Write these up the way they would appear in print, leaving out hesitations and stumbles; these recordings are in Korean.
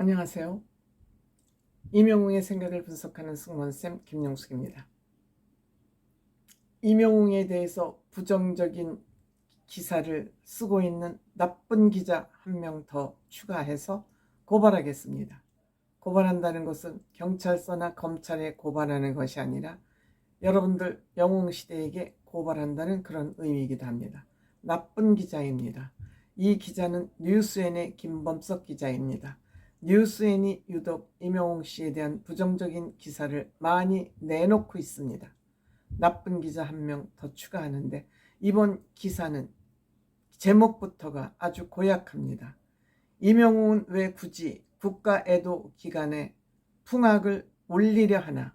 안녕하세요. 임영웅의 생각을 분석하는 승무원쌤 김영숙입니다. 임영웅에 대해서 부정적인 기사를 쓰고 있는 나쁜 기자 한 명 더 추가해서 고발하겠습니다. 고발한다는 것은 경찰서나 검찰에 고발하는 것이 아니라 여러분들 영웅시대에게 고발한다는 그런 의미이기도 합니다. 나쁜 기자입니다. 이 기자는 뉴스엔의 김범석 기자입니다. 뉴스엔이 유독 임영웅 씨에 대한 부정적인 기사를 많이 내놓고 있습니다. 나쁜 기자 한 명 더 추가하는데 이번 기사는 제목부터가 아주 고약합니다. 임영웅은 왜 굳이 국가애도 기간에 풍악을 올리려 하나?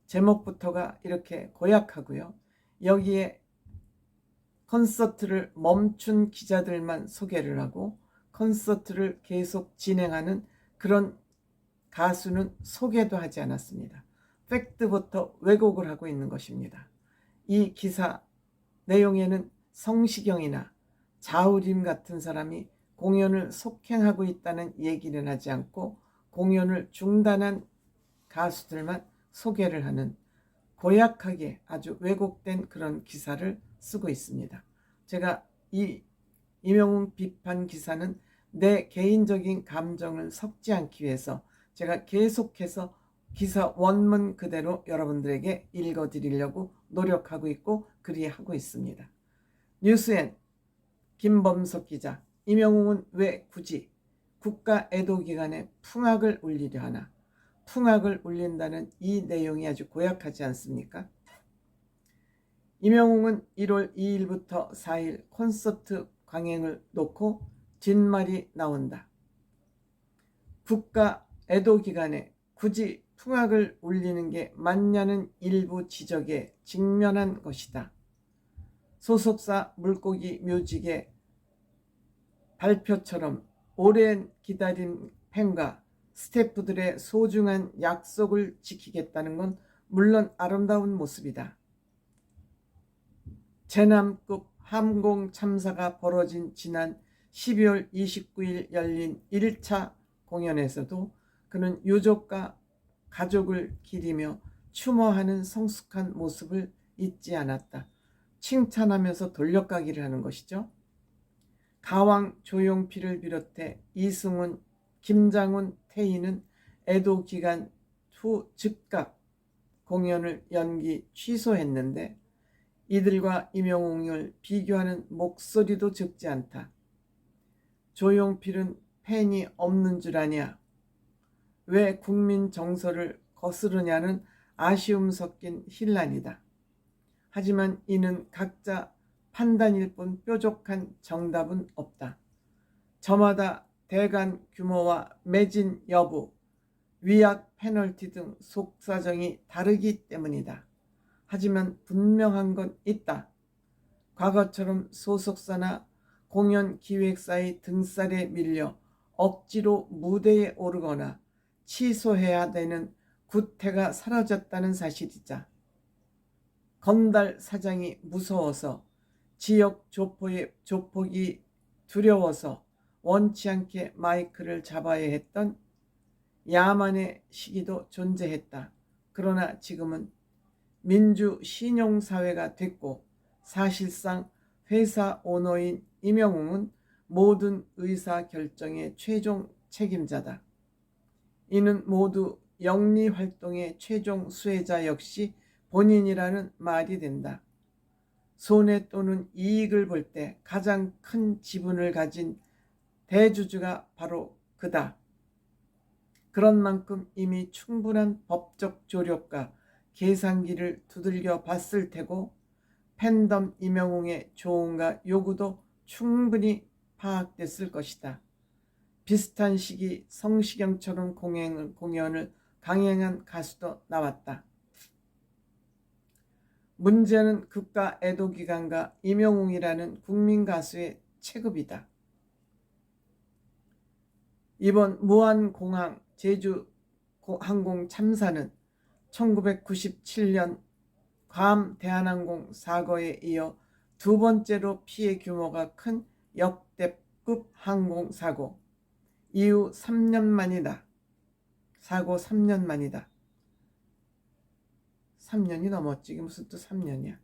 제목부터가 이렇게 고약하고요. 여기에 콘서트를 멈춘 기자들만 소개를 하고 콘서트를 계속 진행하는 그런 가수는 소개도 하지 않았습니다. 팩트부터 왜곡을 하고 있는 것입니다. 이 기사 내용에는 성시경이나 자우림 같은 사람이 공연을 속행하고 있다는 얘기는 하지 않고 공연을 중단한 가수들만 소개를 하는 고약하게 아주 왜곡된 그런 기사를 쓰고 있습니다. 제가 이 임영웅 비판 기사는 내 개인적인 감정을 섞지 않기 위해서 제가 계속해서 기사 원문 그대로 여러분들에게 읽어드리려고 노력하고 있고 그리하고 있습니다. 뉴스엔 김범석 기자, 임영웅은 왜 굳이 국가 애도 기간에 풍악을 울리려 하나? 풍악을 울린다는 이 내용이 아주 고약하지 않습니까? 임영웅은 1월 2일부터 4일 콘서트 강행을 놓고 뒷말이 나온다. 국가 애도 기간에 굳이 풍악을 울리는 게 맞냐는 일부 지적에 직면한 것이다. 소속사 물고기 뮤직의 발표처럼 오랜 기다린 팬과 스태프들의 소중한 약속을 지키겠다는 건 물론 아름다운 모습이다. 제남급 항공 참사가 벌어진 지난 12월 29일 열린 1차 공연에서도 그는 유족과 가족을 기리며 추모하는 성숙한 모습을 잊지 않았다. 칭찬하면서 돌려가기를 하는 것이죠. 가왕 조용필을 비롯해 이승훈, 김장훈, 태희는 애도 기간 후 즉각 공연을 연기 취소했는데 이들과 임영웅을 비교하는 목소리도 적지 않다. 조용필은 팬이 없는 줄 아냐? 왜 국민 정서를 거스르냐는 아쉬움 섞인 힐난이다. 하지만 이는 각자 판단일 뿐 뾰족한 정답은 없다. 저마다 대관 규모와 매진 여부, 위약 페널티 등 속사정이 다르기 때문이다. 하지만 분명한 건 있다. 과거처럼 소속사나 공연 기획사의 등살에 밀려 억지로 무대에 오르거나 취소해야 되는 구태가 사라졌다는 사실이자 건달 사장이 무서워서 지역 조폭이 두려워서 원치 않게 마이크를 잡아야 했던 야만의 시기도 존재했다. 그러나 지금은 민주 신용사회가 됐고 사실상 회사 오너인 임영웅은 모든 의사결정의 최종 책임자다. 이는 모두 영리활동의 최종 수혜자 역시 본인이라는 말이 된다. 손해 또는 이익을 볼 때 가장 큰 지분을 가진 대주주가 바로 그다. 그런 만큼 이미 충분한 법적 조력과 계산기를 두들겨 봤을 테고 팬덤 임영웅의 조언과 요구도 충분히 파악됐을 것이다. 비슷한 시기 성시경처럼 공연을 강행한 가수도 나왔다. 문제는 국가 애도 기간과 임영웅이라는 국민 가수의 체급이다. 이번 무안공항 제주 항공 참사는 1997년 괌 대한항공 사고에 이어 두 번째로 피해 규모가 큰 역대급 항공사고, 이후 3년 만이다. 사고 3년 만이다. 3년이 넘었지. 이게 무슨 또 3년이야.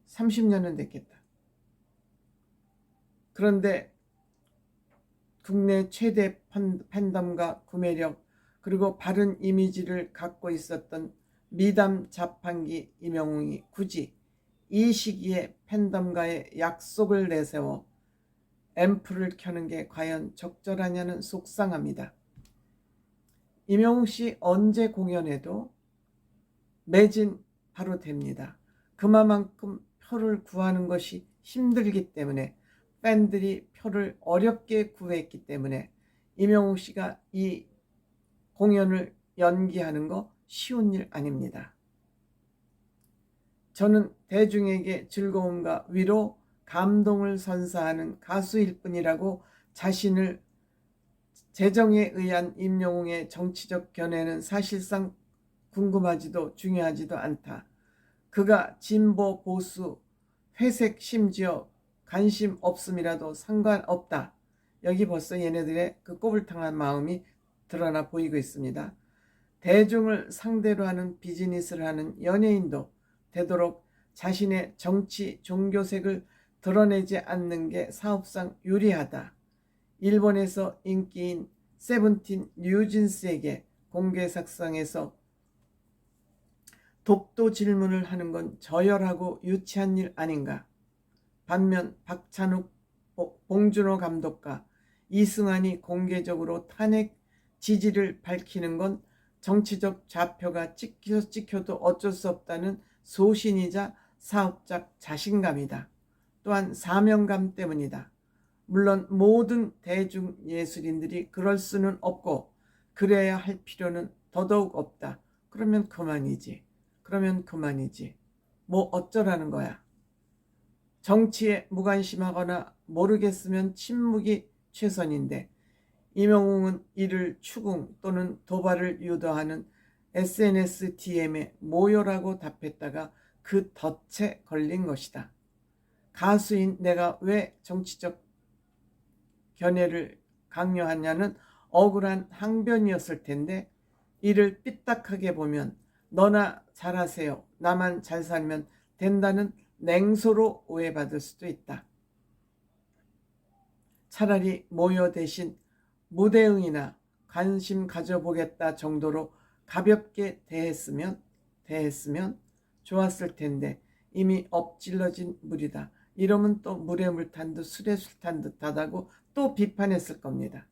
30년은 됐겠다. 그런데 국내 최대 팬덤과 구매력 그리고 바른 이미지를 갖고 있었던 미담 자판기 임영웅이 굳이 이 시기에 팬덤과의 약속을 내세워 앰프를 켜는 게 과연 적절하냐는 속상합니다. 임영웅 씨 언제 공연해도 매진 바로 됩니다. 그만큼 표를 구하는 것이 힘들기 때문에 팬들이 표를 어렵게 구했기 때문에 임영웅 씨가 이 공연을 연기하는 거 쉬운 일 아닙니다. 저는 대중에게 즐거움과 위로, 감동을 선사하는 가수일 뿐이라고 자신을 재정에 의한 임영웅의 정치적 견해는 사실상 궁금하지도 중요하지도 않다. 그가 진보, 보수, 회색 심지어 관심 없음이라도 상관없다. 여기 벌써 얘네들의 그 꼬불탕한 마음이 드러나 보이고 있습니다. 대중을 상대로 하는 비즈니스를 하는 연예인도 되도록 자신의 정치, 종교색을 드러내지 않는 게 사업상 유리하다. 일본에서 인기인 세븐틴 뉴진스에게 공개석상에서 독도 질문을 하는 건 저열하고 유치한 일 아닌가. 반면 박찬욱, 봉준호 감독과 이승환이 공개적으로 탄핵 지지를 밝히는 건 정치적 좌표가 찍혀도 어쩔 수 없다는 소신이자 사업적 자신감이다. 또한 사명감 때문이다. 물론 모든 대중예술인들이 그럴 수는 없고 그래야 할 필요는 더더욱 없다. 그러면 그만이지. 뭐 어쩌라는 거야. 정치에 무관심하거나 모르겠으면 침묵이 최선인데 임영웅은 이를 추궁 또는 도발을 유도하는 SNS DM에 모여라고 답했다가 그 덫에 걸린 것이다. 가수인 내가 왜 정치적 견해를 강요하냐는 억울한 항변이었을 텐데 이를 삐딱하게 보면 너나 잘하세요. 나만 잘 살면 된다는 냉소로 오해받을 수도 있다. 차라리 모여 대신 무대응이나 관심 가져보겠다 정도로 가볍게 대했으면 좋았을 텐데 이미 엎질러진 물이다. 이러면 또 물에 물 탄 듯 술에 술 탄 듯 하다고 또 비판했을 겁니다.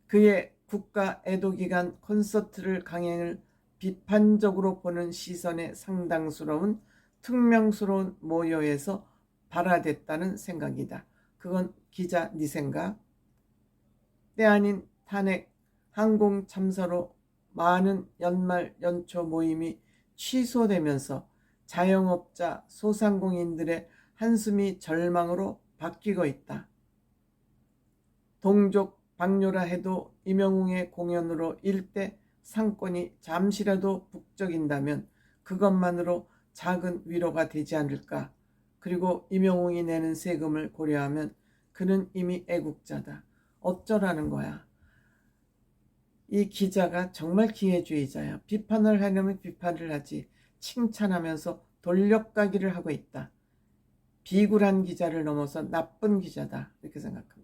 그의 국가 애도기간 콘서트를 강행을 비판적으로 보는 시선에 상당스러운 퉁명스러운 모여에서 발화됐다는 생각이다. 그건 기자 네 생각? 때 아닌 탄핵 항공 참사로 많은 연말 연초 모임이 취소되면서 자영업자 소상공인들의 한숨이 절망으로 바뀌고 있다. 동족 박료라 해도 임영웅의 공연으로 일대 상권이 잠시라도 북적인다면 그것만으로 작은 위로가 되지 않을까. 그리고 임영웅이 내는 세금을 고려하면 그는 이미 애국자다. 어쩌라는 거야. 이 기자가 정말 기회주의자야. 비판을 하려면 비판을 하지. 칭찬하면서 돌려가기를 하고 있다. 비굴한 기자를 넘어서 나쁜 기자다. 이렇게 생각합니다.